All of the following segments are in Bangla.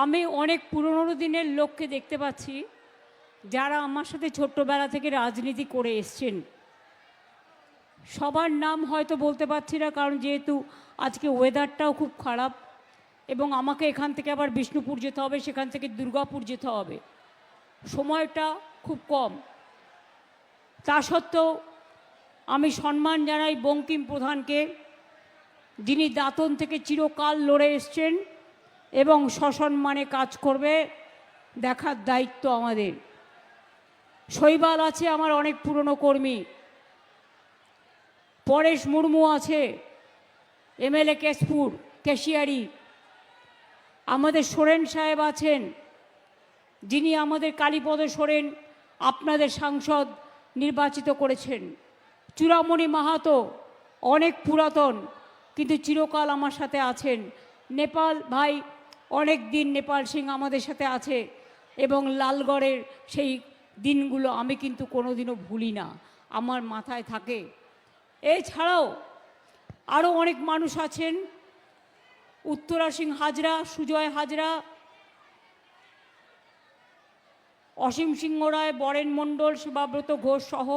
আমি অনেক পুরনো দিনের লোককে দেখতে পাচ্ছি যারা আমার সাথে ছোট্টবেলা থেকে রাজনীতি করে এসছেন। সবার নাম হয়তো বলতে পারছি না, কারণ যেহেতু আজকে ওয়েদারটাও খুব খারাপ এবং আমাকে এখান থেকে আবার বিষ্ণুপুর যেতে হবে, সেখান থেকে দুর্গাপুর যেতে হবে, সময়টা খুব কম। তা সত্ত্বেও আমি সম্মান জানাই বঙ্কিম প্রধানকে, যিনি দাঁতন থেকে চিরকাল লড়ে এসছেন এবং সসম্মানে কাজ করবে, দেখার দায়িত্ব আমাদের। শৈবাল আছে আমার অনেক পুরনো কর্মী, পরেশ মুর্মু আছে এমএলএ কেশপুর কেশিয়ারি, আমাদের সোরেন সাহেব আছেন, যিনি আমাদের কালীপদ সোরেন আপনাদের সাংসদ নির্বাচিত করেছেন। চূড়ামণি মাহাতো অনেক পুরাতন কিন্তু চিরকাল আমার সাথে আছেন। নেপাল ভাই অনেক দিন, নেপাল সিং আমাদের সাথে আছে এবং লালগড়ের সেই দিনগুলো আমি কিন্তু কোনোদিনও ভুলি না, আমার মাথায় থাকে। এছাড়াও আরও অনেক মানুষ আছেন, উত্তরা সিং হাজরা, সুজয় হাজরা, অসীম সিংহ রায়, বরেন মণ্ডল, শিবাব্রত ঘোষ সহ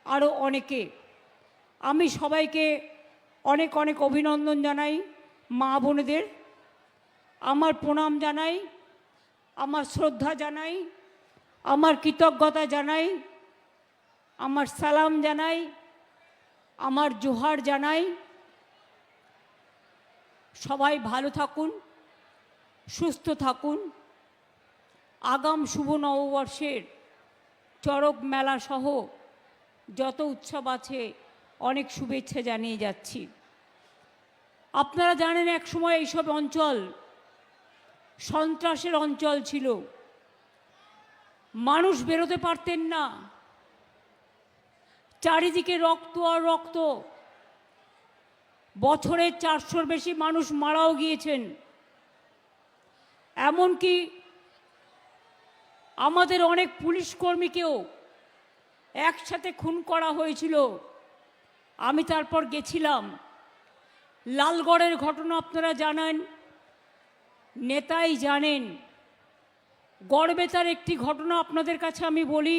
আরও অনেকে। আমি সবাইকে অনেক অনেক অভিনন্দন জানাই, মা বোনেদের আমার প্রণাম জানাই, আমার শ্রদ্ধা জানাই, আমার কৃতজ্ঞতা জানাই, আমার সালাম জানাই, আমার জোহার জানাই। সবাই ভালো থাকুন, সুস্থ থাকুন। আগাম শুভ নববর্ষের চড়ক মেলা সহ যত উৎসব আছে অনেক শুভেচ্ছা জানিয়ে যাচ্ছি। আপনারা জানেন এক সময় এইসব অঞ্চল সন্ত্রাসের অঞ্চল ছিল, মানুষ বেরোতে পারতেন না, চারিদিকে রক্ত আর রক্ত। বছরে 400-র বেশি মানুষ মারাও গিয়েছেন। এমনকি আমাদের অনেক পুলিশ কর্মীকেও একসাথে খুন করা হয়েছিল। আমি তারপর গেছিলাম। লালগড়ের ঘটনা আপনারা জানেন, নেতাই জানেন। গড়বেতার একটি ঘটনা আপনাদের কাছে আমি বলি।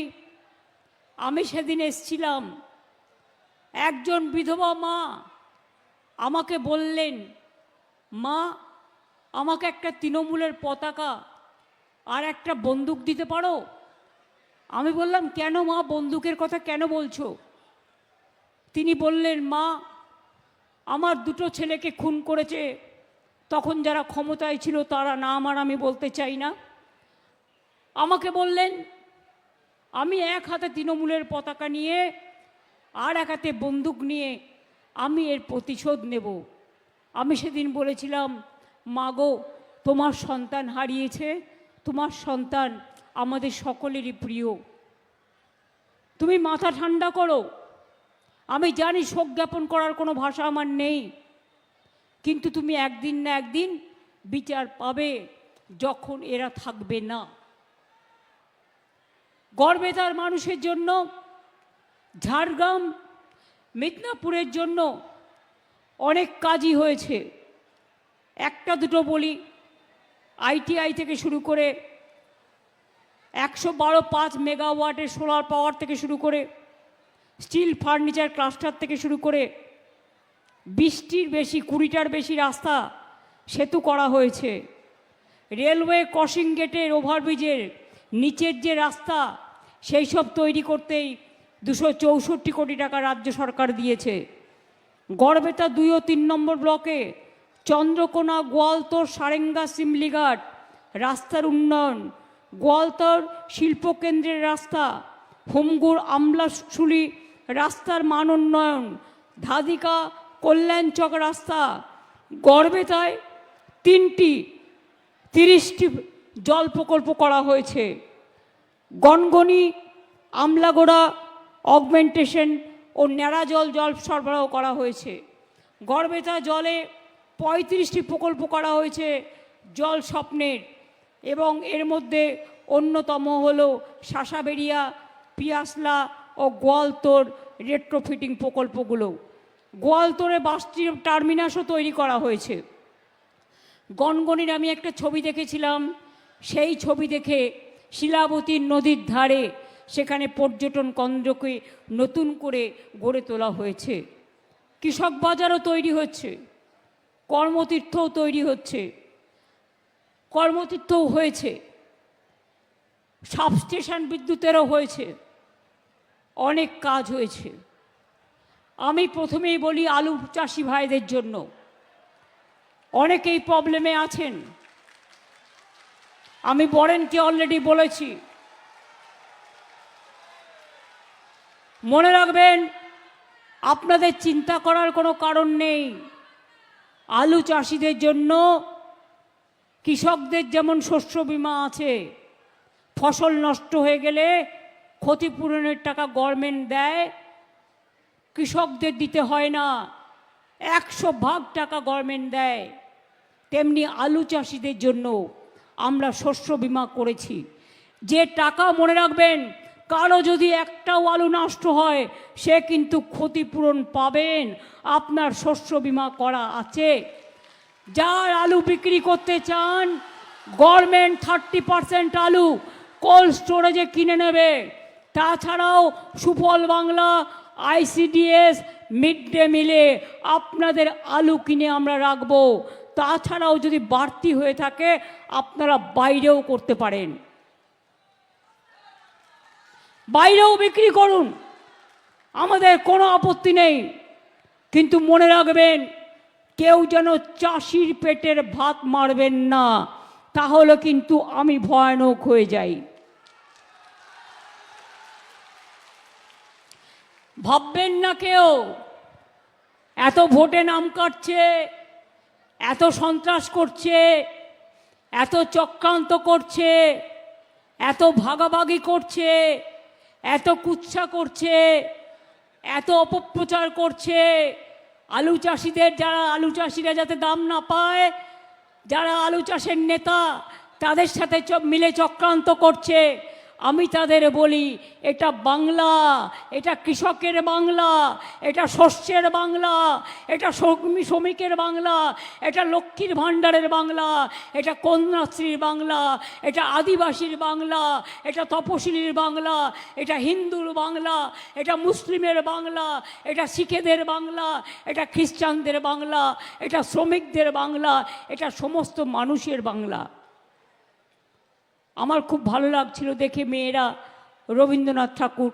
আমি সেদিন এসছিলাম, একজন বিধবা মা আমাকে বললেন, মা আমাকে একটা তৃণমূলের পতাকা আর একটা বন্দুক দিতে পারো? আমি বললাম, কেন মা, বন্দুকের কথা কেন বলছো? তিনি বললেন, মা আমার দুটো ছেলেকে খুন করেছে, তখন যারা ক্ষমতায় ছিল তারা নাম আর আমি বলতে চাই না। আমাকে বললেন, আমি এক হাতে তৃণমূলের পতাকা নিয়ে আর এক হাতে বন্দুক নিয়ে আমি এর প্রতিশোধ নেব। আমি সেদিন বলেছিলাম, মা গো, তোমার সন্তান হারিয়েছে, তোমার সন্তান আমাদের সকলেরই প্রিয়, তুমি মাথা ঠান্ডা করো। আমি জানি শোক জ্ঞাপন করার কোনো ভাষা আমার নেই, কিন্তু তুমি একদিন না একদিন বিচার পাবে যখন এরা থাকবে না। গড়বেতার মানুষের জন্য, ঝাড়গ্রাম মিদনাপুরের জন্য অনেক কাজই হয়েছে। একটা দুটো বলি, আইটিআই থেকে শুরু করে 112.5 মেগাওয়াটের সোলার পাওয়ার থেকে শুরু করে স্টিল ফার্নিচার ক্লাস্টার থেকে শুরু করে 20টির বেশি, 20টার বেশি রাস্তা সেতু করা হয়েছে। রেলওয়ে ক্রসিং গেটের ওভারব্রিজের নিচের যে রাস্তা, সেই সব তৈরি করতেই 264 কোটি টাকা রাজ্য সরকার দিয়েছে। গড়বেতা 2 ও 3 নম্বর ব্লকে চন্দ্রকোনা, গোয়ালতোড়, সারেঙ্গা, সিমলিঘাট রাস্তার উন্নয়ন, গোয়ালতোড় শিল্পকেন্দ্রের রাস্তা, হোমগুড় আমলাশুলি রাস্তার মান উন্নয়ন, ধাদিকা কল্যাণচক রাস্তা। গড়বেতায় 3টি 30টি জল প্রকল্প করা হয়েছে। গনগনি, আমলাগোড়া অগমেন্টেশন ও ন্যাড়া জল সরবরাহ করা হয়েছে। গড়বেতা জলে 35টি প্রকল্প করা হয়েছে জল স্বপ্নের, এবং এর মধ্যে অন্যতম হল শাসাবেরিয়া, পিয়াসলা ও গোয়ালতোড় রেট্রোফিটিং প্রকল্পগুলো। গোয়ালতোড়ে বাস টার্মিনাসও তৈরি করা হয়েছে। গনগনির আমি একটা ছবি দেখেছিলাম, সেই ছবি দেখে শিলাবতী নদীর ধারে সেখানে পর্যটন কেন্দ্রকে নতুন করে গড়ে তোলা হয়েছে। কৃষক বাজারও তৈরি হচ্ছে, কর্মতীর্থও তৈরি হচ্ছে, কর্মতীর্থও হয়েছে, সাবস্টেশন বিদ্যুতেরও হয়েছে, অনেক কাজ হয়েছে। আমি প্রথমেই বলি আলু চাষি ভাইদের জন্য, অনেকেই প্রবলেমে আছেন। আমি বরেনকে অলরেডি বলেছি, মনে রাখবেন আপনাদের চিন্তা করার কোনো কারণ নেই। আলু চাষিদের জন্য কৃষকদের যেমন শস্য বীমা আছে, ফসল নষ্ট হয়ে গেলে ক্ষতিপূরণের টাকা গভর্নমেন্ট দেয়, কৃষকদের দিতে হয় না, 100% টাকা গভর্নমেন্ট দেয়। তেমনি আলু চাষিদের জন্য আমরা শস্য বীমা করেছি। যে টাকা, মনে রাখবেন, কারো যদি একটাও আলু নষ্ট হয় সে কিন্তু ক্ষতিপূরণ পাবেন, আপনার শস্য বীমা করা আছে। যার আলু বিক্রি করতে চান, গভর্নমেন্ট 30% আলু কোল্ড স্টোরেজে কিনে নেবে। তাছাড়াও সুফল বাংলা, ICDS, মিড ডে মিলে আপনাদের আলু কিনে আমরা রাখবো। তাছাড়াও যদি বাড়তি হয়ে থাকে আপনারা বাইরেও করতে পারেন, বাইরেও বিক্রি করুন, আমাদের কোনো আপত্তি নেই। কিন্তু মনে রাখবেন, কেউ যেন চাষির পেটের ভাত মারবেন না, তাহলে কিন্তু আমি ভয়ানক হয়ে যাই। ভাববেন না কেউ এত ভোটে নাম কাটছে, এত সন্ত্রাস করছে, এত চক্রান্ত করছে, এত ভাগাভাগি করছে, এত কুৎসা করছে, এত অপপ্রচার করছে, আলু চাষিদের, যারা আলু চাষিরা যাতে দাম না পায়, যারা আলু চাষের নেতা তাদের সাথে মিলে চক্রান্ত করছে। আমি তাদের বলি, এটা বাংলা, এটা কৃষকের বাংলা, এটা শস্যের বাংলা, এটা শ্রমিকের বাংলা, এটা লক্ষ্মীর ভাণ্ডারের বাংলা, এটা কন্যাশ্রীর বাংলা, এটা আদিবাসীর বাংলা, এটা তপশিলীর বাংলা, এটা হিন্দুর বাংলা, এটা মুসলিমের বাংলা, এটা শিখেদের বাংলা, এটা খ্রিস্টানদের বাংলা, এটা শ্রমিকদের বাংলা, এটা সমস্ত মানুষের বাংলা। আমার খুব ভালো লাগছিল দেখে, মেয়েরা রবীন্দ্রনাথ ঠাকুর,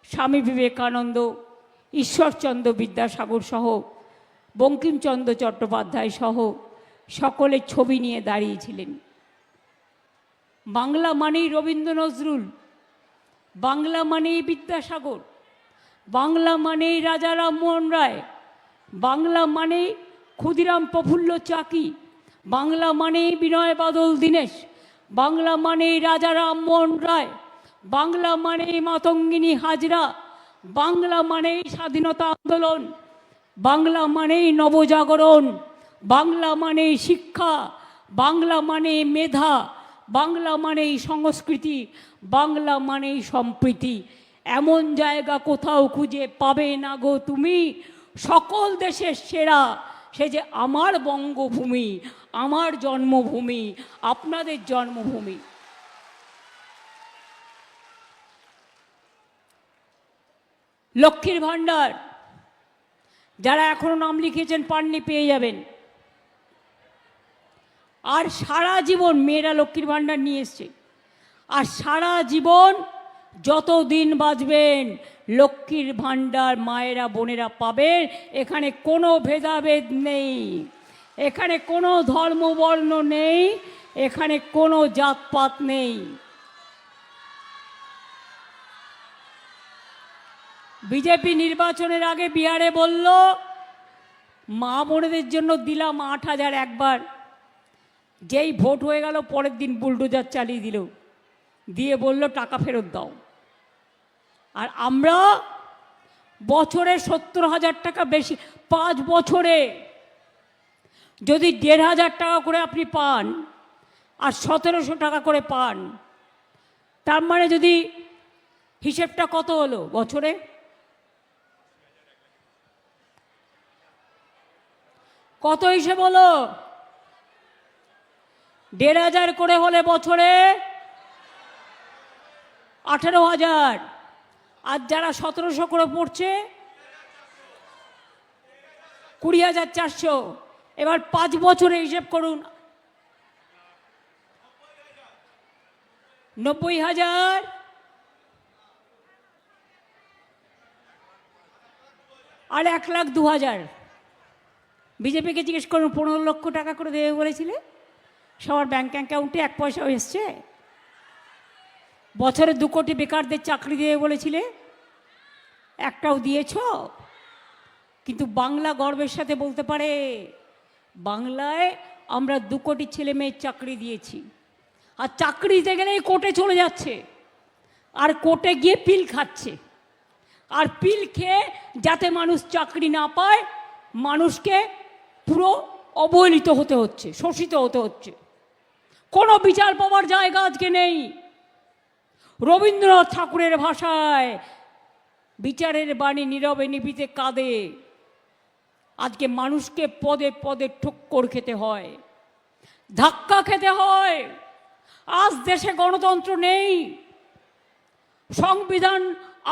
স্বামী বিবেকানন্দ, ঈশ্বরচন্দ্র বিদ্যাসাগর সহ বঙ্কিমচন্দ্র চট্টোপাধ্যায় সহ সকলের ছবি নিয়ে দাঁড়িয়েছিলেন। বাংলা মানেই রবীন্দ্র নজরুল, বাংলা মানেই বিদ্যাসাগর, বাংলা মানেই রাজা রামমোহন রায়, বাংলা মানেই ক্ষুদিরাম প্রফুল্ল চাকি, বাংলা মানেই বিনয় বাদল দীনেশ, বাংলা মানেই রাজা রামমোহন রায়, বাংলা মানেই মাতঙ্গিনী হাজরা, বাংলা মানেই স্বাধীনতা আন্দোলন, বাংলা মানেই নবজাগরণ, বাংলা মানেই শিক্ষা, বাংলা মানেই মেধা, বাংলা মানেই সংস্কৃতি, বাংলা মানেই সম্প্রীতি। এমন জায়গা কোথাও খুঁজে পাবে না গো তুমি, সকল দেশের সেরা সে যে আমার বঙ্গভূমি, আমার জন্মভূমি, আপনাদের জন্মভূমি। লক্ষ্মীর ভাণ্ডার যারা এখনো নাম লিখেছেন পাননি, পেয়ে যাবেন। আর সারা জীবন মেয়েরা লক্ষ্মীর ভাণ্ডার নিয়ে এসছে, আর সারা জীবন যতদিন বাঁচবেন লক্ষ্মীর ভাণ্ডার মায়েরা বোনেরা পাবেন। এখানে কোনো ভেদাভেদ নেই, এখানে কোনো ধর্মবর্ণ নেই, এখানে কোনো জাতপাত নেই। বিজেপি নির্বাচনের আগে বিহারে বলল মা বোনেদের জন্য দিলাম 8,000 একবার, যেই ভোট হয়ে গেল পরের দিন বুলডোজার চালিয়ে দিল, দিয়ে বলল টাকা ফেরত দাও। আর আমরা বছরে 70,000 টাকা বেশি, 5 বছরে যদি 1,500 টাকা করে আপনি পান আর 1700 টাকা করে পান, তার মানে যদি হিসেবটা কত হলো বছরে? কত হিসেব হলো? 1,500 করে হলে বছরে 18,000। আর যারা 1700 করে পড়ছে 20,400। এবার 5 বছরে হিসেব করুন, 90,000 আর 1,02,000। বিজেপিকে জিজ্ঞেস করুন 15 লক্ষ টাকা করে দেবে বলেছিলে, সবার ব্যাংক অ্যাকাউন্টে 1 পয়সাও এসছে? বছরে 2 কোটি বেকারদের চাকরি দেবে বলেছিলে, একটাও দিয়েছ? কিন্তু বাংলা গর্বের সাথে বলতে পারে বাংলায় আমরা 2 কোটি ছেলে মেয়ের চাকরি দিয়েছি। আর চাকরি দিতে গেলেই কোর্টে চলে যাচ্ছে, আর কোর্টে গিয়ে পিল খাচ্ছে। আর পিল খেয়ে যাতে মানুষ চাকরি না পায়, মানুষকে পুরো অবহেলিত হতে হচ্ছে, শোষিত হতে হচ্ছে। কোনো বিচার পাওয়ার জায়গা আজকে নেই। রবীন্দ্রনাথ ঠাকুরের ভাষায় বিচারের বাণী নীরবে নিভৃতে কাঁদে। আজকে মানুষকে পদে পদে ঠক্কর খেতে হয়, ধাক্কা খেতে হয়। আজ দেশে গণতন্ত্র নেই। সংবিধান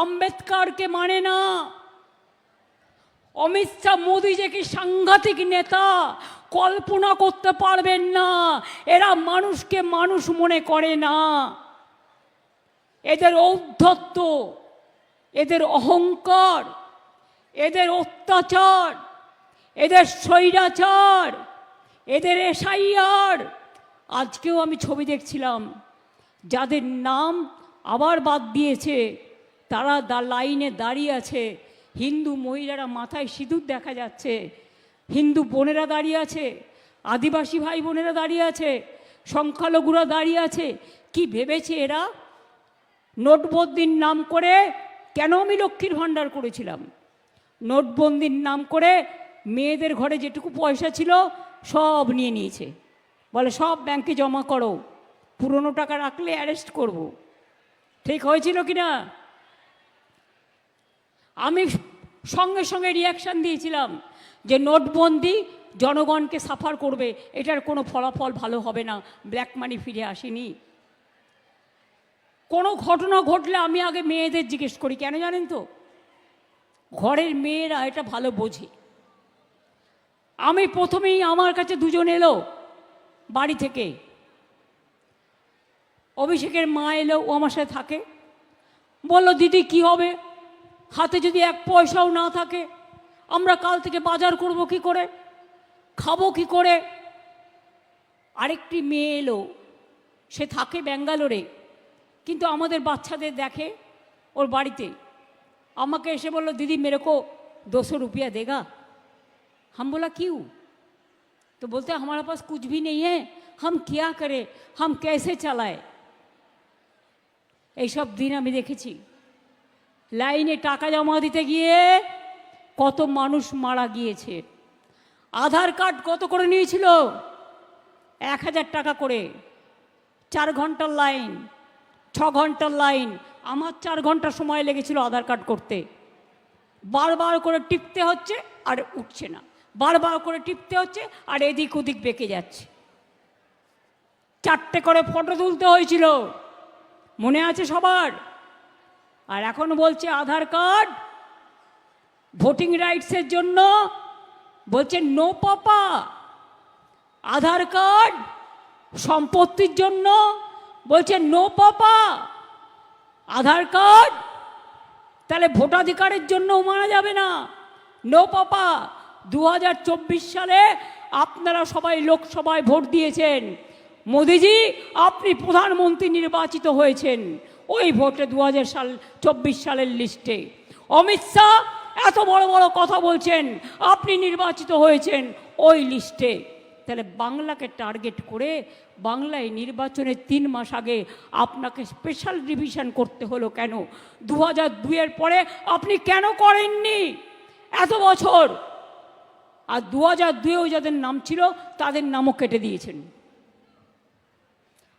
আম্বেদকরকে মানে না। অমিত শাহ, মোদী যে কি সাংঘাতিক নেতা কল্পনা করতে পারবেন না। এরা মানুষকে মানুষ মনে করে না। এদের ঔদ্ধত্য, এদের অহংকার, এদের অত্যাচার, এদের স্বৈরাচার, এদের এসআইআর। আজকেও আমি ছবি দেখছিলাম, যাদের নাম আবার বাদ দিয়েছে তারা লাইনে দাঁড়িয়ে আছে। হিন্দু মহিলারা মাথায় সিঁদুর দেখা যাচ্ছে, হিন্দু বোনেরা দাঁড়িয়ে আছে, আদিবাসী ভাই বোনেরা দাঁড়িয়ে আছে, সংখ্যালঘুরা দাঁড়িয়ে আছে। কি ভেবেছে এরা? নোটবন্দির নাম করে, কেন আমি লক্ষ্মীর ভাণ্ডার করেছিলাম, নোটবন্দির নাম করে মেয়েদের ঘরে যেটুকু পয়সা ছিল সব নিয়ে নিয়েছে। বলে সব ব্যাংকে জমা করো, পুরনো টাকা রাখলে অ্যারেস্ট করব। ঠিক হয়েছিল কি না? আমি সঙ্গে সঙ্গে রিয়াকশান দিয়েছিলাম যে নোটবন্দি জনগণকে সাফার করবে, এটার কোনো ফলাফল ভালো হবে না, ব্ল্যাক মানি ফিরে আসেনি। কোনো ঘটনা ঘটলে আমি আগে মেয়েদের জিজ্ঞেস করি, কেন জানেন তো? ঘরের মেয়েরা এটা ভালো বোঝে। আমি প্রথমেই, আমার কাছে 2 জন এলো বাড়ি থেকে। অভিষেকের মা এলো, ও আমার সাথে থাকে। বলল, দিদি কি হবে, হাতে যদি 1 পয়সাও না থাকে, আমরা কাল থেকে বাজার করব কি করে, খাবো কি করে? আরেকটি মেয়ে এলো, সে থাকে ব্যাঙ্গালোরে, কিন্তু আমাদের বাচ্চাদের দেখে ওর বাড়িতে। আমাকে এসে বলল, दीदी मेरे को 200 रुपया देगा? हम बोला क्यों? तो बोलते हमारे पास कुछ भी नहीं है, हम क्या करें, हम कैसे चलाए। এইসব দিন আমি দেখেছি। লাইনে টাকা জমা দিতে গিয়ে কত মানুষ মারা গিয়েছে। আধার কার্ড কত করে নিয়েছিল? 1,000 টাকা করে। 4 ঘন্টার লাইন, 6 ঘন্টার লাইন। আমার 4 ঘন্টা সময় লেগেছিল আধার কার্ড করতে। বারবার করে টিপতে হচ্ছে আর উঠছে না, বারবার করে টিপতে হচ্ছে আর এদিক ওদিক বেঁকে যাচ্ছে। 4টে করে ফটো তুলতে হয়েছিল, মনে আছে সবার? আর এখন বলছে আধার কার্ড ভোটিং রাইটসের জন্য, বলছে নো পাপা। আধার কার্ড সম্পত্তির জন্য, বলছে নো পাপা। আধার কার্ড তাহলে ভোটাধিকারের জন্যও মানা যাবে না, নো পাপা। 2024 সালে আপনারা সবাই লোকসভায় ভোট দিয়েছেন, মোদিজি আপনি প্রধানমন্ত্রী নির্বাচিত হয়েছেন ওই ভোটে 2024 সালের লিস্টে। অমিত শাহ এত বড় বড় কথা বলছেন, আপনি নির্বাচিত হয়েছেন ওই লিস্টে। তাহলে বাংলাকে টার্গেট করে বাংলায় নির্বাচনের 3 মাস আগে আপনাকে স্পেশাল রিভিশন করতে হলো কেন? 2002-এর পরে আপনি কেন করেননি এত বছর? আর 2002-এও যাদের নাম ছিল তাদের নামও কেটে দিয়েছেন।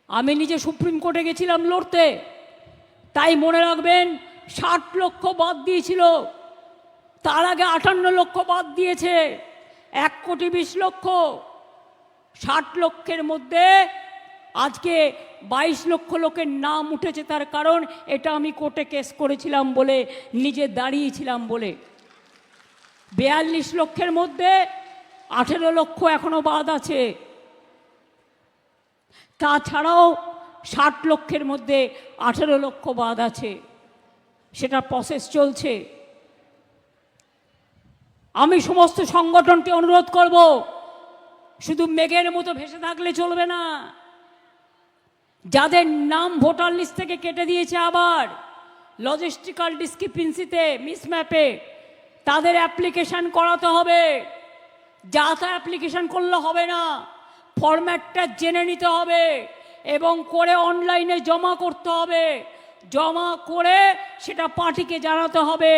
আমি নিজে সুপ্রিম কোর্টে গেছিলাম লড়তে, তাই মনে রাখবেন 60 লক্ষ বাদ দিয়েছিল, তার আগে 58 লক্ষ বাদ দিয়েছে, 1,20,00,000। 60 লক্ষের মধ্যে আজকে 22 লক্ষ লোকের নাম উঠেছে, তার কারণ এটা আমি কোর্টে কেস করেছিলাম বলে, নিজে দাঁড়িয়েছিলাম বলে। 42 লক্ষের মধ্যে 18 লক্ষ এখনো বাদ আছে। তাছাড়াও 60 লক্ষের মধ্যে 18 লক্ষ বাদ আছে, সেটা প্রসেস চলছে। আমি সমস্ত সংগঠনকে অনুরোধ করব, শুধু মেঘের মতো ভেসে থাকলে চলবে না। যাদের নাম ভোটার লিস্ট থেকে কেটে দিয়েছে আবার লজিস্টিক্যাল ডিসক্রিপেন্সিতে, মিসম্যাপে, তাদের অ্যাপ্লিকেশন করাতে হবে। যা তা অ্যাপ্লিকেশন করলে হবে না, ফরম্যাটটা জেনে নিতে হবে এবং করে অনলাইনে জমা করতে হবে। জমা করে সেটা পার্টিকে জানাতে হবে।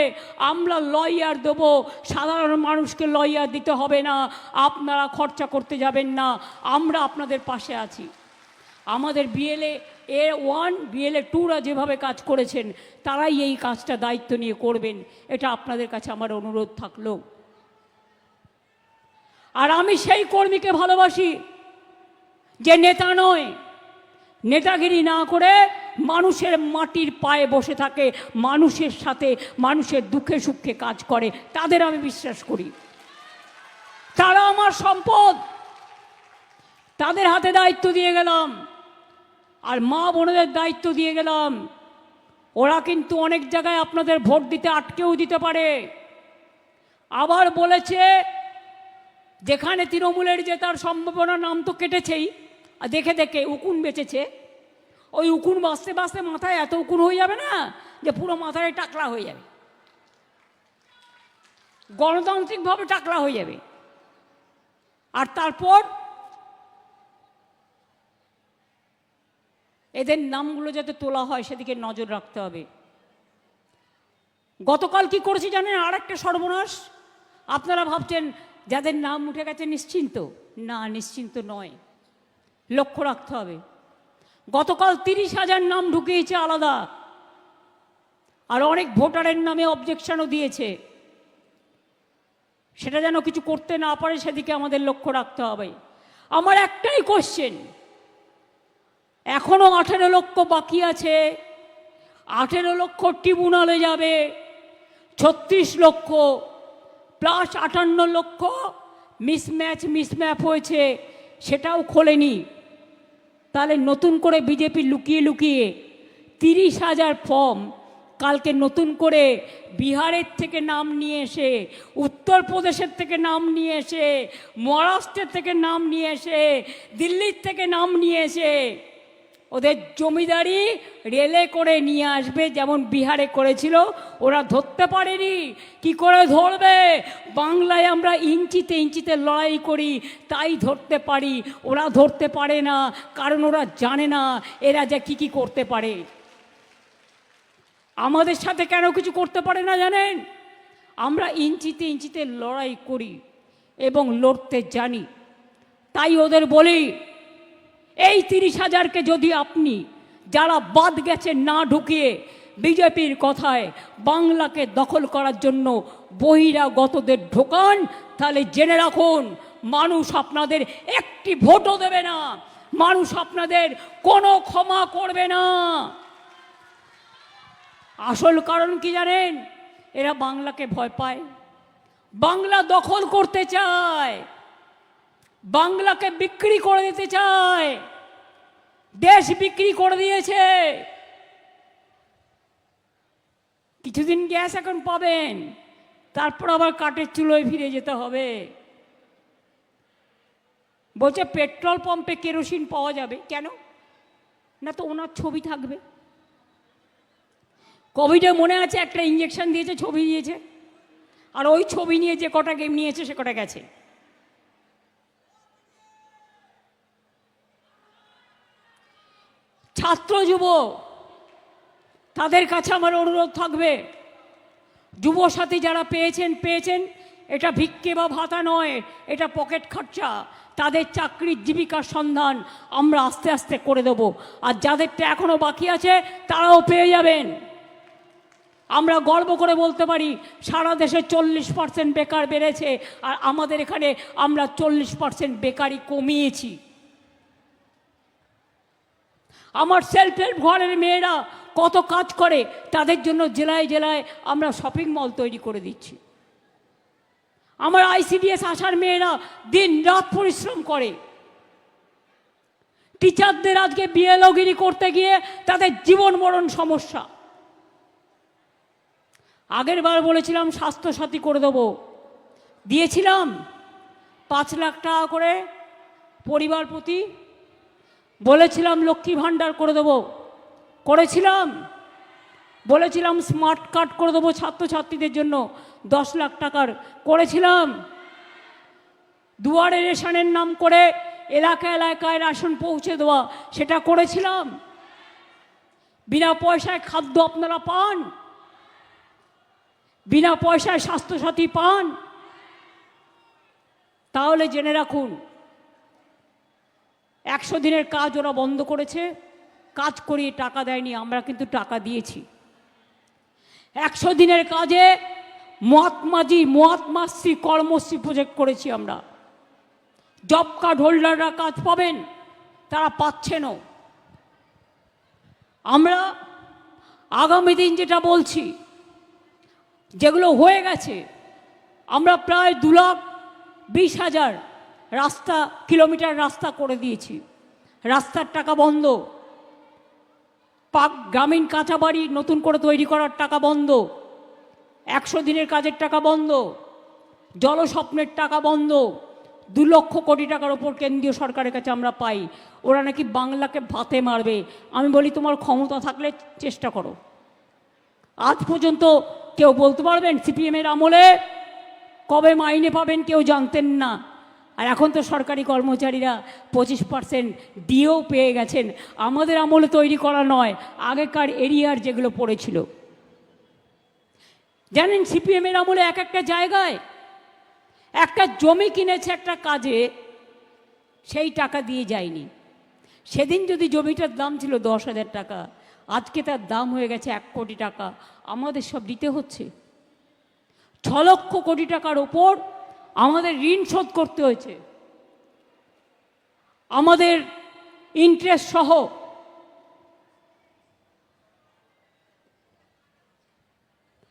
আমরা লয়ার দেবো, সাধারণ মানুষকে লয়ার দিতে হবে না, আপনারা খরচা করতে যাবেন না, আমরা আপনাদের পাশে আছি। আমাদের BLA-1 BLA-2রা যেভাবে কাজ করেছেন, তারাই এই কাজটা দায়িত্ব নিয়ে করবেন, এটা আপনাদের কাছে আমার অনুরোধ থাকলো। আর আমি সেই কর্মীকে ভালোবাসি যে নেতা নয়, নেতাগিরি না করে মানুষের মাটির পায়ে বসে থাকে, মানুষের সাথে মানুষের দুঃখে সুখে কাজ করে, তাদের আমি বিশ্বাস করি। তারা আমার সম্পদ, তাদের হাতে দায়িত্ব দিয়ে গেলাম। আর মা বোনেদের দায়িত্ব দিয়ে গেলাম। ওরা কিন্তু অনেক জায়গায় আপনাদের ভোট দিতে আটকেও দিতে পারে। আবার বলেছে যেখানে তৃণমূলের জেতার সম্ভাবনা, নাম তো কেটেছেই, দেখে দেখে উকুন বেঁচেছে, ওই উকুন বাঁচতে বাঁচতে মাথায় এত উকুন হয়ে যাবে না যে পুরো মাথায় টাকলা হয়ে যাবে, গণতান্ত্রিকভাবে টাকলা হয়ে যাবে। আর তারপর এদের নামগুলো যাতে তোলা হয় সেদিকে নজর রাখতে হবে। গতকাল কি করেছি জানেন? আর একটা সর্বনাশ। আপনারা ভাবছেন যাদের নাম উঠে গেছে নিশ্চিন্ত, না, নিশ্চিন্ত নয়, লক্ষ্য রাখতে হবে। গতকাল 30,000 নাম ঢুকিয়েছে আলাদা, আর অনেক ভোটারের নামে অবজেকশনও দিয়েছে। সেটা যেন কিছু করতে না পারে সেদিকে আমাদের লক্ষ্য রাখতে হবে। আমার একটাই কোশ্চেন, এখনো 18 লক্ষ বাকি আছে। 18 লক্ষ ট্রিব্যুনালে যাবে, 36 লক্ষ প্লাস 58 লক্ষ মিসম্যাপ হয়েছে, সেটাও খোলেনি। তাহলে নতুন করে বিজেপি লুকিয়ে লুকিয়ে 30,000 ফর্ম কালকে নতুন করে বিহারের থেকে নাম নিয়ে এসে, উত্তরপ্রদেশের থেকে নাম নিয়ে এসে, মহারাষ্ট্রের থেকে নাম নিয়ে এসে, দিল্লির থেকে নাম নিয়ে এসে ওদের জমিদারি রেলে করে নিয়ে আসবে, যেমন বিহারে করেছিল। ওরা ধরতে পারেনি, কি করে ধরবে? বাংলায় আমরা ইঞ্চিতে ইঞ্চিতে লড়াই করি, তাই ধরতে পারি। ওরা ধরতে পারে না, কারণ ওরা জানে না এরা যে কি করতে পারে। আমাদের সাথে কেন কিছু করতে পারে না জানেন? আমরা ইঞ্চিতে ইঞ্চিতে লড়াই করি এবং লড়তে জানি। তাই ওদের বলি, এই 30,000কে যদি আপনি, যারা বাদ গেছে না ঢুকিয়ে বিজেপির কথায় বাংলাকে দখল করার জন্য বহিরাগতদের ঢোকান, তাহলে জেনে রাখুন মানুষ আপনাদের একটি ভোটও দেবে না, মানুষ আপনাদের কোনো ক্ষমা করবে না। আসল কারণ কি জানেন? এরা বাংলাকে ভয় পায়, বাংলা দখল করতে চায়, বাংলাকে বিক্রি করে দিতে চায়। দেশ বিক্রি করে দিয়েছে। কিছুদিন গ্যাস এখন পাবেন, তারপর আবার কাঠের চুলোয় ফিরে যেতে হবে। বলছে পেট্রোল পাম্পে কেরোসিন পাওয়া যাবে, কেন না? তো ওনার ছবি থাকবে। কোভিডে মনে আছে একটা ইঞ্জেকশন দিয়েছে, ছবি দিয়েছে, আর ওই ছবি নিয়ে যে কটা গেম নিয়েছে সে কটা গেছে। ছাত্র যুব তাদের কাছে আমার অনুরোধ থাকবে, যুবসাথী যারা পেয়েছেন, এটা ভিক্ষে বা ভাতা নয়, এটা পকেট খরচা। তাদের চাকরির জীবিকার সন্ধান আমরা আস্তে আস্তে করে দেব। আর যাদেরটা এখনো বাকি আছে তারাও পেয়ে যাবেন। আমরা গর্ব করে বলতে পারি সারা দেশে 40% বেকার বেড়েছে, আর আমাদের এখানে আমরা 40% বেকারি কমিয়েছি। আমার সেলফ হেল্প ঘরের মেয়েরা কত কাজ করে, তাদের জন্য জেলায় জেলায় আমরা শপিং মল তৈরি করে দিচ্ছি। আমার আইসিডিএস আশার মেয়েরা দিন রাত পরিশ্রম করে। টিচারদের আজকে বিএলওগিরি করতে গিয়ে তাদের জীবন মরণ সমস্যা। আগের বার বলেছিলাম স্বাস্থ্যসাথী করে দেবো, দিয়েছিলাম 5 লাখ টাকা করে পরিবার প্রতি। বলেছিলাম লক্ষ্মী ভাণ্ডার করে দেবো, করেছিলাম। বলেছিলাম স্মার্ট কার্ড করে দেবো ছাত্রছাত্রীদের জন্য 10 লাখ টাকার, করেছিলাম। দুয়ারে রেশনের নাম করে এলাকা এলাকায় রেশন পৌঁছে দেওয়া, সেটা করেছিলাম। বিনা পয়সায় খাদ্য আপনারা পান, বিনা পয়সায় স্বাস্থ্যসাথী পান। তাহলে জেনে রাখুন, 100 দিনের কাজ ওরা বন্ধ করেছে, কাজ করিয়ে টাকা দেয়নি, আমরা কিন্তু টাকা দিয়েছি। 100 দিনের কাজে মহাত্মাশ্রী কর্মশ্রী প্রজেক্ট করেছি আমরা। জব কার্ড হোল্ডাররা কাজ পাবেন, তারা পাচ্ছেনও। আমরা আগামী দিন যেটা বলছি, যেগুলো হয়ে গেছে, আমরা প্রায় 2,20,000 কিলোমিটার রাস্তা করে দিয়েছি। রাস্তার টাকা বন্ধ, গ্রামীণ কাঁচা বাড়ি নতুন করে তৈরি করার টাকা বন্ধ, 100 দিনের কাজের টাকা বন্ধ, জলস্বপ্নের টাকা বন্ধ। 2 লক্ষ কোটি টাকার ওপর কেন্দ্রীয় সরকারের কাছে আমরা পাই। ওরা নাকি বাংলাকে ভাতে মারবে। আমি বলি, তোমার ক্ষমতা থাকলে চেষ্টা করো। আজ পর্যন্ত কেউ বলতে পারবেন সিপিএমের আমলে কবে মাইনে পাবেন কেউ জানতেন না। আর এখন তো সরকারি কর্মচারীরা 25% দিয়েও পেয়ে গেছেন। আমাদের আমলে তৈরি করা নয়, আগেকার এরিয়ার যেগুলো পড়েছিল। জানেন, সিপিএমের আমলে এক একটা জায়গায় একটা জমি কিনেছে একটা কাজে, সেই টাকা দিয়ে যায়নি। সেদিন যদি জমিটার দাম ছিল 10,000 টাকা, আজকে তার দাম হয়ে গেছে 1 কোটি টাকা। আমাদের সব দিতে হচ্ছে। 6 লক্ষ কোটি টাকার ওপর আমাদের ঋণ শোধ করতে হয়েছে, আমাদের ইন্টারেস্ট সহ।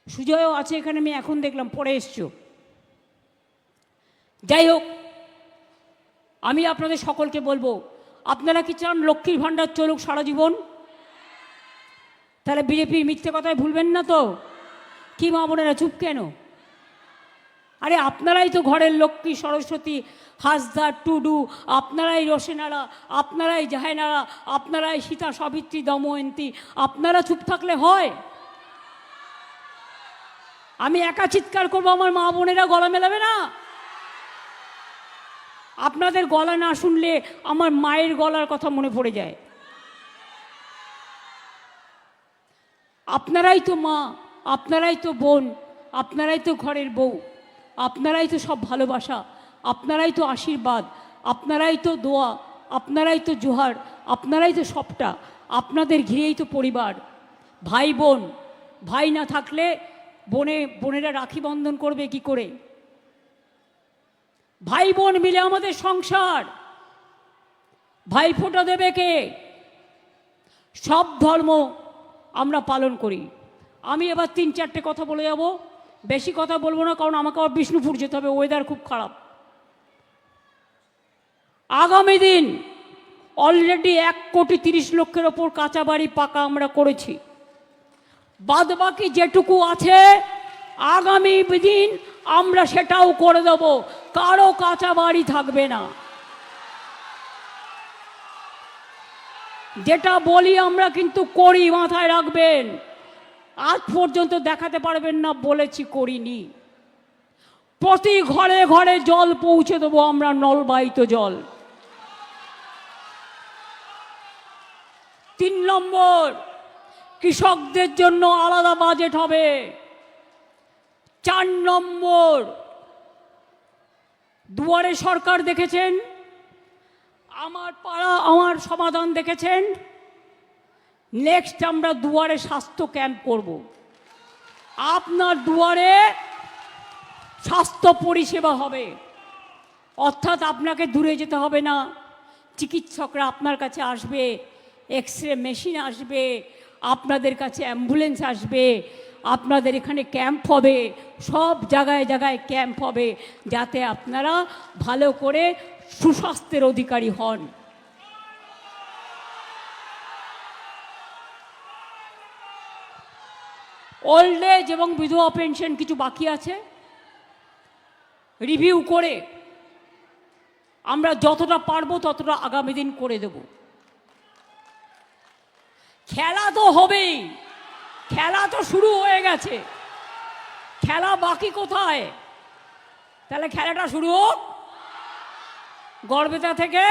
সুজয়ও আছে এখানে, আমি এখন দেখলাম পরে এসছো। যাই হোক, আমি আপনাদের সকলকে বলবো, আপনারা কি চান লক্ষ্মীর ভাণ্ডার চলুক সারা জীবন? তাহলে বিজেপির মিথ্যে কথায় ভুলবেন না তো। কি মা বোনেরা চুপ কেন? আরে আপনারাই তো ঘরের লক্ষ্মী, সরস্বতী, হাসদা, টুডু, আপনারাই রোশেনারা, আপনারাই জাহেনারা, আপনারাই সীতা, সাবিত্রী, দময়ন্তী। আপনারা চুপ থাকলে হয়? আমি একা চিৎকার করবো, আমার মা বোনেরা গলা মেলাবে না? আপনাদের গলা না শুনলে আমার মায়ের গলার কথা মনে পড়ে যায়। আপনারাই তো মা, আপনারাই তো বোন, আপনারাই তো ঘরের বউ, আপনারাই তো সব ভালোবাসা, আপনারাই তো আশীর্বাদ, আপনারাই তো দোয়া, আপনারাই তো জোহার, আপনারাই তো সবটা। আপনাদের ঘিরেই তো পরিবার। ভাই বোন, ভাই না থাকলে বোনেরা রাখি বন্ধন করবে কি করে? ভাই বোন মিলে আমাদের সংসার। ভাইফোঁটা দেবে কে? সব ধর্ম আমরা পালন করি। আমি এবার 3-4টে কথা বলে যাব, বেশি কথা বলবো না, কারণ আমাকে আবার বিষ্ণুপুর যেতে হবে, ওয়েদার খুব খারাপ। আগামী দিন অলরেডি 1,30,00,000 ওপর কাঁচা বাড়ি পাকা আমরা করেছি। বাদ বাকি যেটুকু আছে আগামী দিন আমরা সেটাও করে দেব। কারো কাঁচা বাড়ি থাকবে না। যেটা বলি আমরা কিন্তু করি, মাথায় রাখবেন। আজ পর্যন্ত দেখাতে পারবেন না বলেছি করিনি। প্রতি ঘরে ঘরে জল পৌঁছে দেবো আমরা, নলবাহিত জল। 3 নম্বর, কৃষকদের জন্য আলাদা বাজেট হবে। 4 নম্বর, দুয়ারে সরকার দেখেছেন, আমার পাড়া আমার সমাধান দেখেছেন। নেক্সট আমরা দুয়ারে স্বাস্থ্য ক্যাম্প করব। আপনার দুয়ারে স্বাস্থ্য পরিষেবা হবে, অর্থাৎ আপনাকে দূরে যেতে হবে না। চিকিৎসকরা আপনার কাছে আসবে, এক্স রে মেশিন আসবে, আপনাদের কাছে অ্যাম্বুলেন্স আসবে, আপনাদের এখানে ক্যাম্প হবে, সব জায়গায় জায়গায় ক্যাম্প হবে, যাতে আপনারা ভালো করে সুস্বাস্থ্যের অধিকারী হন। ওল্ড এজ এবং বিধবা পেনশন কিছু বাকি আছে, রিভিউ করে আমরা যতটা পারবো ততটা আগামী দিন করে দেব। খেলা তো হবেই, খেলা তো শুরু হয়ে গেছে, খেলা বাকি কোথায়? তাহলে খেলাটা শুরু হোক। গড়বেতা থেকে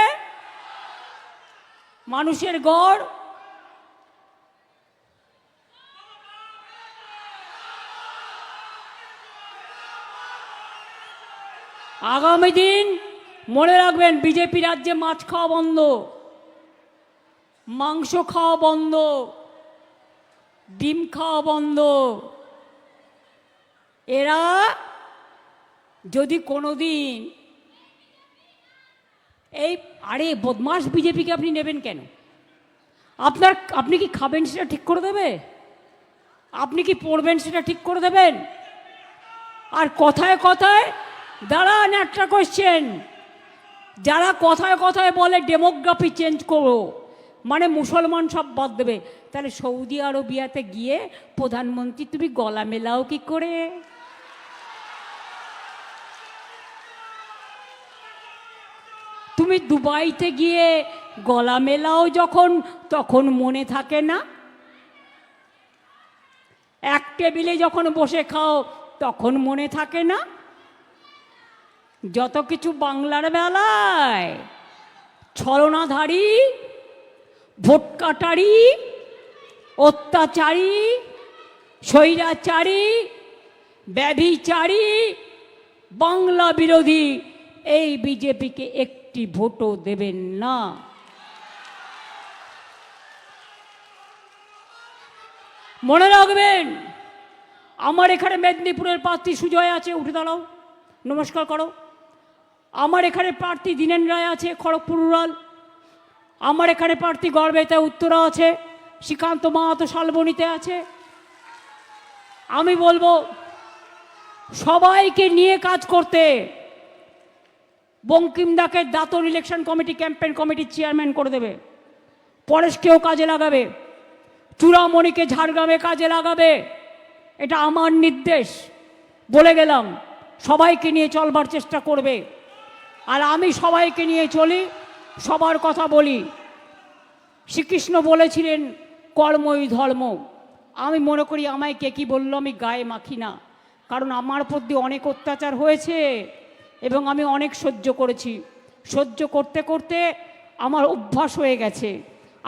মানুষের গড় আগামী দিন মনে রাখবেন, বিজেপি রাজ্যে মাছ খাওয়া বন্ধ, মাংস খাওয়া বন্ধ, ডিম খাওয়া বন্ধ। এরা যদি কোনোদিন এই আরে বদমাস বিজেপিকে আপনি নেবেন কেন? আপনি কি খাবেন সেটা ঠিক করে দেবে? আপনি কি পড়বেন সেটা ঠিক করে দেবেন? আর কথায় কথায় দাঁড়ান, একটা কোয়েশ্চেন, যারা কথায় কথায় বলে ডেমোগ্রাফি চেঞ্জ করো, মানে মুসলমান সব বাদ দেবে, তাহলে সৌদি আরবিয়াতে গিয়ে প্রধানমন্ত্রী তুমি গলা মেলাও কি করে? তুমি দুবাইতে গিয়ে গলা মেলাও যখন, তখন মনে থাকে না? এক টেবিলে যখন বসে খাও তখন মনে থাকে না? যত কিছু বাংলার বেলায় ছলনাধারী, ভোটকাটারি, অত্যাচারী, স্বৈরাচারী, ব্যভিচারী, বাংলা বিরোধী এই বিজেপিকে একটি ভোটও দেবেন না। মনে রাখবেন, আমার এখানে মেদিনীপুরের প্রার্থী সুজয় আছে, উঠে দাঁড়াও, নমস্কার করো। আমার এখানে প্রার্থী দীনেন রায় আছে, খড়গপুর রুরাল। আমার এখানে প্রার্থী গড়বেতা উত্তরা আছে, শ্রীকান্ত মাহাতো শালবনীতে আছে। আমি বলবো সবাইকে নিয়ে কাজ করতে। বঙ্কিমদাকে দাতন ইলেকশন কমিটি, ক্যাম্পেইন কমিটির চেয়ারম্যান করে দেবে, পরেশকেও কাজে লাগাবে, চূড়ামণিকে ঝাড়গ্রামে কাজে লাগাবে। এটা আমার নির্দেশ, বলে গেলাম। সবাইকে নিয়ে চলবার চেষ্টা করবে, আর আমি সবাইকে নিয়ে চলি, সবার কথা বলি। শ্রীকৃষ্ণ বলেছিলেন কর্মই ধর্ম। আমি মনে করি আমায় কে কী বললো আমি গায়ে মাখি না, কারণ আমার প্রতি অনেক অত্যাচার হয়েছে এবং আমি অনেক সহ্য করেছি। সহ্য করতে করতে আমার অভ্যাস হয়ে গেছে।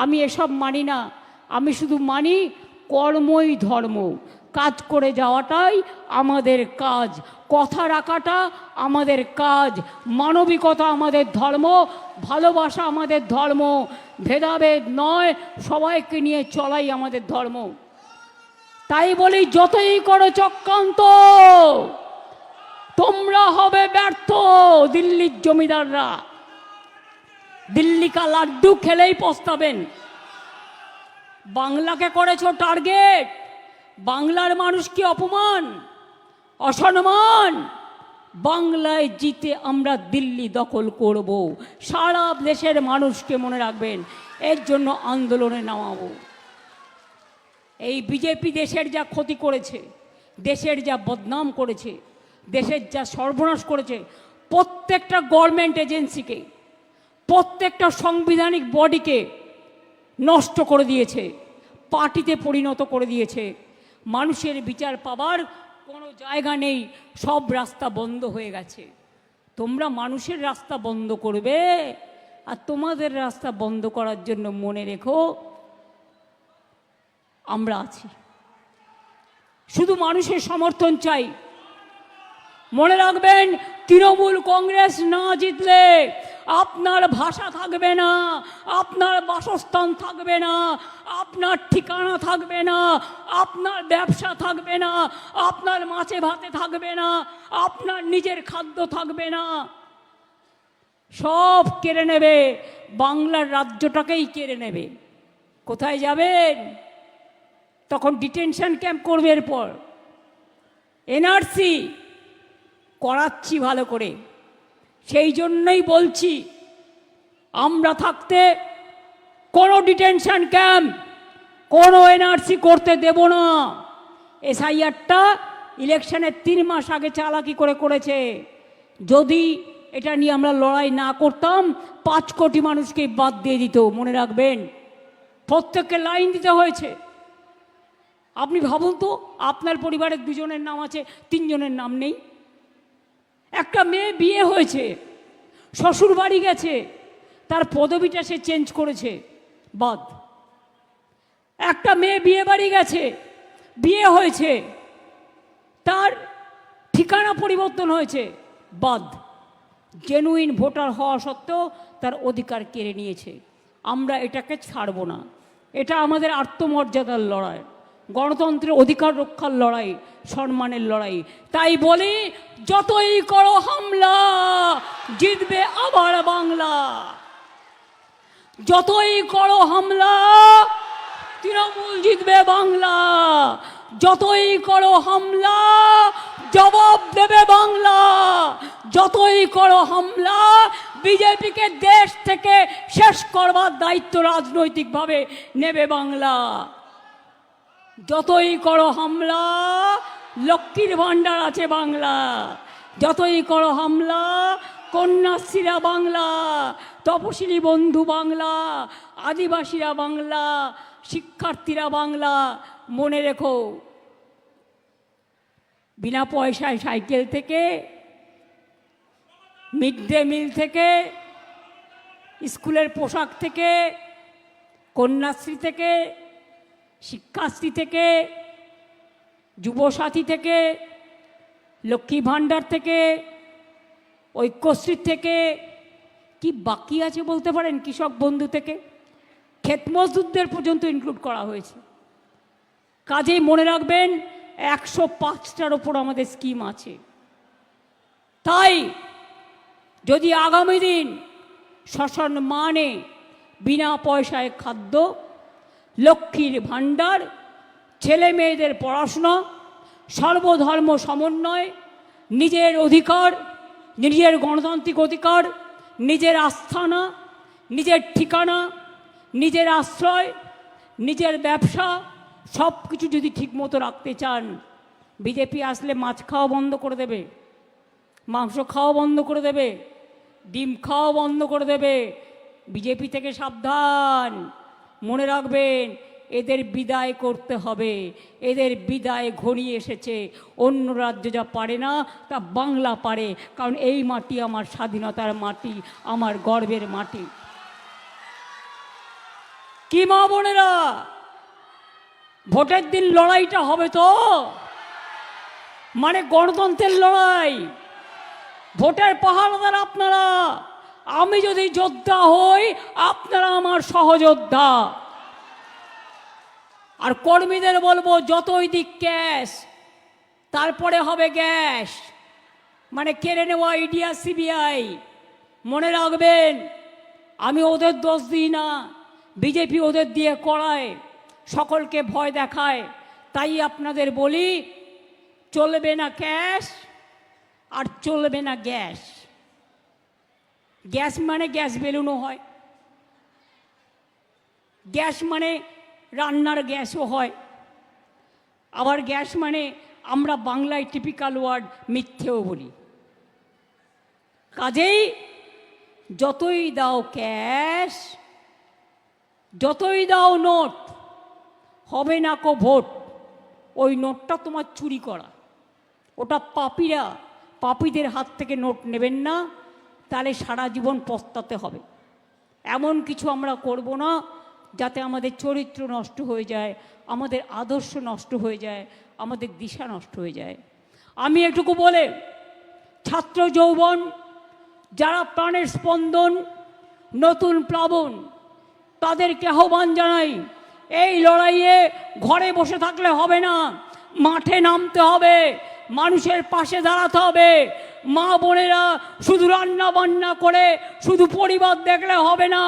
আমি এসব মানি না, আমি শুধু মানি কর্মই ধর্ম। কাজ করে যাওয়াটাই আমাদের কাজ, কথা রাখাটা আমাদের কাজ, মানবিকতা আমাদের ধর্ম, ভালোবাসা আমাদের ধর্ম, ভেদাভেদ নয়, সবাইকে নিয়ে চলাই আমাদের ধর্ম। তাই বলি, যতই করো চক্রান্ত তোমরা হবে ব্যর্থ। দিল্লির জমিদাররা দিল্লি কা লাড্ডু খেলেই পস্তাবেন। বাংলাকে করেছো টার্গেট, বাংলার মানুষকে অপমান, অসম্মান। বাংলায় জিতে আমরা দিল্লি দখল করব। সারা দেশের মানুষকে মনে রাখবেন, এর জন্য আন্দোলনে নামাবো। এই বিজেপি দেশের যা ক্ষতি করেছে, দেশের যা বদনাম করেছে, দেশের যা সর্বনাশ করেছে, প্রত্যেকটা গভর্নমেন্ট এজেন্সিকে, প্রত্যেকটা সাংবিধানিক বডিকে নষ্ট করে দিয়েছে, পার্টিতে পরিণত করে দিয়েছে। মানুষের বিচার পাবার কোনো জায়গা নেই, সব রাস্তা বন্ধ হয়ে গেছে। তোমরা মানুষের রাস্তা বন্ধ করবে, আর তোমাদের রাস্তা বন্ধ করার জন্য মনে রেখো আমরা আছি। শুধু মানুষের সমর্থন চাই। মনে রাখবেন, তৃণমূল কংগ্রেস না জিতলে আপনার ভাষা থাকবে না, আপনার বাসস্থান থাকবে না, আপনার ঠিকানা থাকবে না, আপনার ব্যবসা থাকবে না, আপনার মাছে ভাতে থাকবে না, আপনার নিজের খাদ্য থাকবে না, সব কেড়ে নেবে, বাংলার রাজ্যটাকেই কেড়ে নেবে। কোথায় যাবেন? তখন ডিটেনশন ক্যাম্প করবে। এরপর এনআরসি করাচ্ছি ভালো করে। সেই জন্যই বলছি, আমরা থাকতে কোনো ডিটেনশন ক্যাম্প, কোনো এনআরসি করতে দেব না। এসআইআরটা ইলেকশনের 3 মাস আগে চালাকি করেছে। যদি এটা নিয়ে আমরা লড়াই না করতাম, 5 কোটি মানুষকে বাদ দিয়ে দিত। মনে রাখবেন, প্রত্যেককে লাইন দিতে হয়েছে। আপনি ভাবুন তো, আপনার পরিবারের 2 জনের নাম আছে, 3 জনের নাম নেই। একটা মেয়ে বিয়ে হয়েছে, শ্বশুর বাড়ি গেছে, তার পদবিটা সে চেঞ্জ করেছে, বাদ। একটা মেয়ে বিয়ে বাড়ি গেছে, বিয়ে হয়েছে, তার ঠিকানা পরিবর্তন হয়েছে, বাদ। জেনুইন ভোটার হওয়া সত্ত্বেও তার অধিকার কেড়ে নিয়েছে। আমরা এটাকে ছাড়ব না। এটা আমাদের আত্মমর্যাদার লড়াই, গণতন্ত্রের অধিকার রক্ষার লড়াই, সম্মানের লড়াই। তাই বলি, যতই করো হামলা, জিতবে আবার বাংলা। যতই করো হামলা, তৃণমূল জিতবে বাংলা। যতই করো হামলা, জবাব দেবে বাংলা। যতই করো হামলা, বিজেপিকে দেশ থেকে শেষ করবার দায়িত্ব রাজনৈতিকভাবে নেবে বাংলা। যতই করো হামলা, লক্ষ্মীর ভাণ্ডার আছে বাংলা। যতই করো হামলা, কন্যাশ্রীরা বাংলা, তপশিলি বন্ধু বাংলা, আদিবাসীরা বাংলা, শিক্ষার্থীরা বাংলা। মনে রেখো, বিনা পয়সায় সাইকেল থেকে, মিড ডে মিল থেকে, স্কুলের পোশাক থেকে, কন্যাশ্রী থেকে, শিক্ষাশ্রী থেকে, যুবসাথী থেকে, লক্ষ্মী ভাণ্ডার থেকে, ঐক্যশ্রী থেকে, কি বাকি আছে বলতে পারেন, কৃষক বন্ধু থেকে, ক্ষেত মজদুরদের পর্যন্ত ইনক্লুড করা হয়েছে। কাজেই মনে রাখবেন, 105টার ওপর আমাদের স্কিম আছে। তাই যদি আগামী দিন সসম্মানে বিনা পয়সায় খাদ্য, লক্ষ্মীর ভাণ্ডার, ছেলে মেয়েদের পড়াশোনা, সর্বধর্ম সমন্বয়, নিজের অধিকার, নিজের গণতান্ত্রিক অধিকার, নিজের আস্থানা, নিজের ঠিকানা, নিজের আশ্রয়, নিজের ব্যবসা, সব কিছু যদি ঠিকমতো রাখতে চান, বিজেপি আসলে মাছ খাওয়া বন্ধ করে দেবে, মাংস খাওয়া বন্ধ করে দেবে, ডিম খাওয়া বন্ধ করে দেবে। বিজেপি থেকে সাবধান। মনে রাখবেন, এদের বিদায় করতে হবে। এদের বিদায় ঘনিয়ে এসেছে। অন্য রাজ্য যা পারে না, তা বাংলা পারে। কারণ এই মাটি আমার স্বাধীনতার মাটি, আমার গর্বের মাটি। কি মা বোনেরা, ভোটের দিন লড়াইটা হবে তো, মানে গণতন্ত্রের লড়াই। ভোটের পাহারাদার আপনারা। আমি যদি যোদ্ধা হই, আপনারা আমার সহযোদ্ধা। আর কর্মীদের বলবো, যতই দিক ক্যাশ, তারপরে হবে গ্যাস, মানে কেড়ে নেওয়া ইডি আর সিবিআই। মনে রাখবেন, আমি ওদের দোষ দিই না, বিজেপি ওদের দিয়ে করায়, সকলকে ভয় দেখায়। তাই আপনাদের বলি, চলবে না ক্যাশ আর চলবে না গ্যাস। গ্যাস মানে গ্যাস বেলুনও হয়, গ্যাস মানে রান্নার গ্যাসও হয়, আবার গ্যাস মানে আমরা বাংলায় টিপিক্যাল ওয়ার্ড মিথ্যেও বলি। কাজেই যতই দাও ক্যাশ, যতই দাও নোট, হবে না কো ভোট। ওই নোটটা তোমার চুরি করা, ওটা পাপীরা, পাপীদের হাত থেকে নোট নেবেন না, তাহলে সারা জীবন পস্তাতে হবে। এমন কিছু আমরা করব না যাতে আমাদের চরিত্র নষ্ট হয়ে যায়, আমাদের আদর্শ নষ্ট হয়ে যায়, আমাদের দিশা নষ্ট হয়ে যায়। আমি এটুকু বলে, ছাত্র যৌবন, যারা প্রাণের স্পন্দন, নতুন প্লাবন, তাদেরকে আহ্বান জানাই, এই লড়াইয়ে ঘরে বসে থাকলে হবে না, মাঠে নামতে হবে, মানুষের পাশে দাঁড়াতে হবে, মা বোনেরা শুধু রান্না বান্না করে শুধু পরিবার দেখলে হবে না,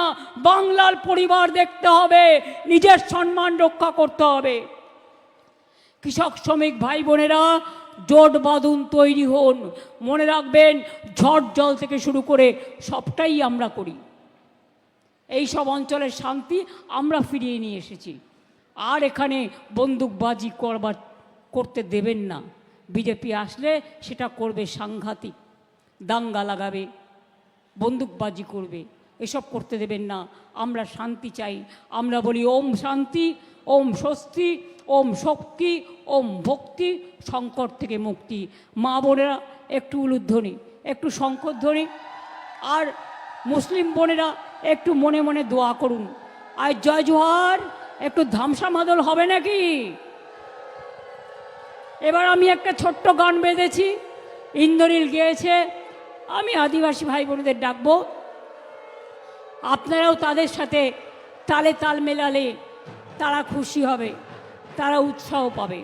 বাংলার পরিবার দেখতে হবে, নিজের সম্মান রক্ষা করতে হবে। কৃষক শ্রমিক ভাই বোনেরা জোট বাঁধুন, তৈরি হন। মনে রাখবেন, ঝড় জল থেকে শুরু করে সবটাই আমরা করি। এই সব অঞ্চলের শান্তি আমরা ফিরিয়ে নিয়ে এসেছি। আর এখানে বন্দুকবাজি করতে দেবেন না। বিজেপি আসলে সেটা করবে সাংঘাতিক, দাঙ্গা লাগাবে, বন্দুকবাজি করবে, এসব করতে দেবেন না। আমরা শান্তি চাই। আমরা বলি ওম শান্তি, ওম স্বস্তি, ওম শক্তি, ওম ভক্তি, সংকট থেকে মুক্তি। মা বোনেরা একটু উলুধ্বনি, একটু শঙ্করধ্বনি, আর মুসলিম বোনেরা একটু মনে মনে দোয়া করুন। আর জয় জোহার, একটু ধামসা মাদল হবে নাকি? এবার আমি একটা ছোট্ট গান বেঁধেছি, ইন্দ্রনীল গেয়েছে, আমি আদিবাসী ভাই বোনেদের ডাকবো, আপনারাও তাদের সাথে তালে তাল মেলালে তারা খুশি হবে, তারা উৎসাহ পাবে।